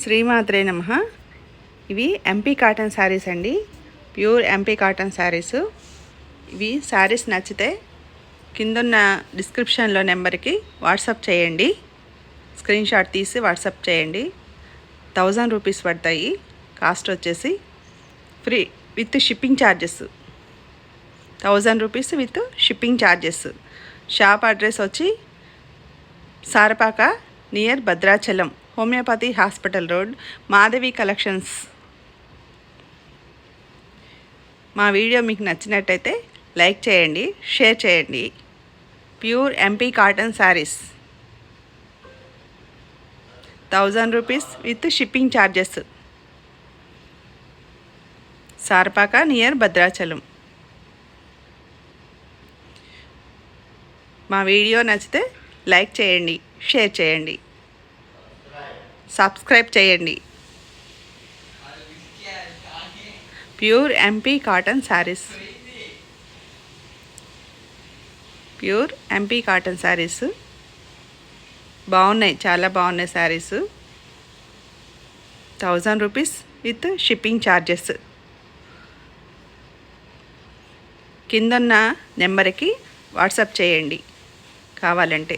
శ్రీమాత్రే నమః. ఇవి ఎంపీ కాటన్ శారీస్ అండి, ప్యూర్ ఎంపీ కాటన్ శారీస్. ఇవి శారీస్ నచ్చితే కిందున్న డిస్క్రిప్షన్లో నెంబర్కి వాట్సాప్ చేయండి, స్క్రీన్ షాట్ తీసి వాట్సాప్ చేయండి. 1000 రూపీస్ పడతాయి. కాస్ట్ వచ్చేసి free with shipping charges. 1000 rupees with shipping charges. Shop address వచ్చి Sarapaka near Bhadrachalam, homeopathy hospital road, Madhavi collections. మా వీడియో మీకు నచ్చినట్టయితే లైక్ చేయండి, షేర్ చేయండి. Pure MP cotton saris 1000 rupees with shipping charges. Sarapaka near Bhadrachalam. మా వీడియో నచ్చితే లైక్ చేయండి, షేర్ చేయండి, సబ్స్క్రైబ్ చేయండి. Pure MP cotton saris, pure MP cotton saris బాగున్నాయి, చాలా బాగున్నాయి saris. 1000 rupees with shipping charges. కిందన్న నెంబర్కి వాట్సాప్ చేయండి కావాలంటే.